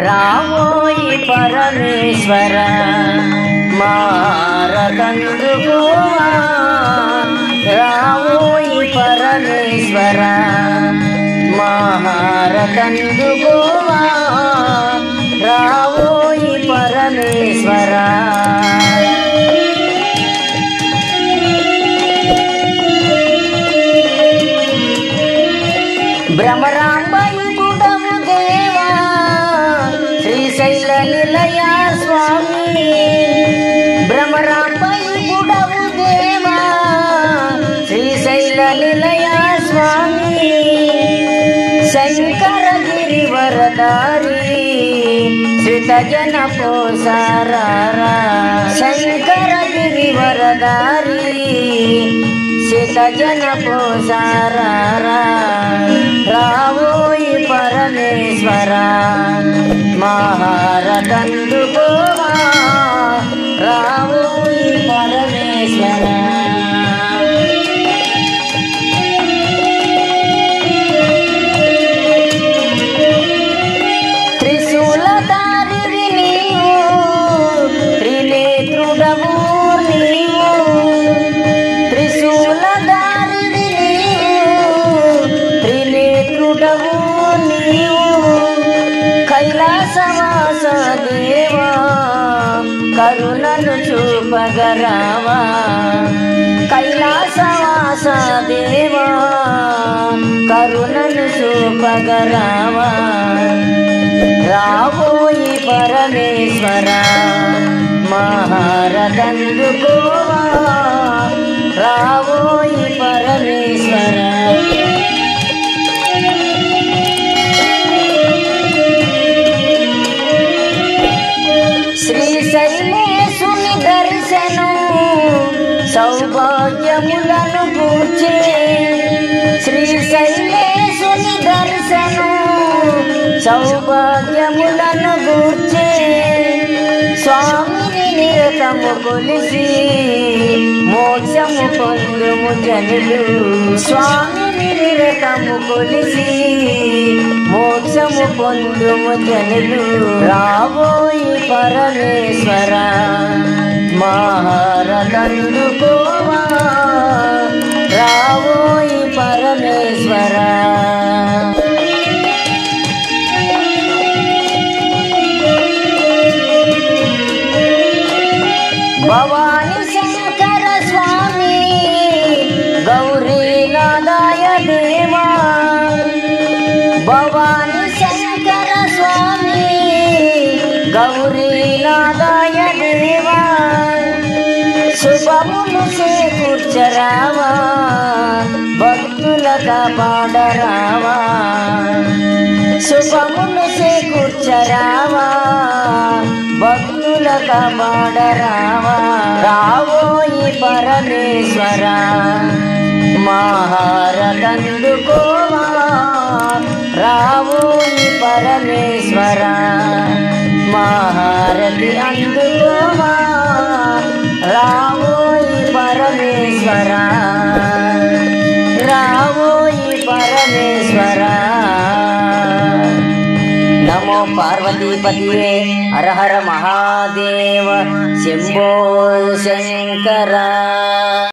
రావోయి పరమేశ్వర మారకందుకోవా, రావోయి పరమేశ్వర మారకందుకోవా, రావోయి పరమేశ్వర. భ్రమరాంబయి గుడము దేవా శ్రీశైల నిలయ స్వామి, భ్రమరాంబయి గుడము దేవా శ్రీశైల నిలయ స్వామి, శంకరగిరి వరదారి శ్రితజన పోసారా, శంకరగిరి వరదారి శ్రితజన పోసారా, రావోయి పరమేశ్వర మారకందుకోవా, రావోయి పరమేశ్వర. త్రిశూలధారివి నీవు, త్రినేత్రుడవు నీవు, త్రిశూలధారివి త్రినేత్రుడవు నీవు, కైలాసవాస దేవా కరుణను చూపగరావా, కైలాసవాస దేవా కరుణను చూపగరావా, రావోయి పరమేశ్వర మారకందుకోవా, రావోయి పరమేశ్వర. శ్రీశైలేశుని దర్శనం సౌభాగ్యములను గూర్చే, శ్రీశైలేశుని దర్శనం సౌభాగ్యములను గూర్చే, స్వామిని నిరతము కొలిసి మోక్షము పొందుము జనులు, స్వామిని నిరతము కొలిసి మోక్షము పొందుము జనులు, రావోయి పరమేశ్వర మారకందుకోవా, రావోయి పరమేశ్వర. భవాని శంకర స్వామి గౌరీనాదాయ దేవా, భవాని శంకర స్వామి గౌరీనాదాయ దేవా, శుభములు చేకూర్చరావా భక్తుల కాపాడరావా, శుభములు చేకూర్చరావా భక్తుల కాపాడరావా, రావోయి పరమేశ్వర మారకందుకోవా, రావోయి పరమేశ్వర మహారతి అందుకోవా, రావోయి పరమేశ్వర, రావోయి పరమేశ్వర. నమో పార్వతీపతియే హర హర మహాదేవ శంభో శంకర.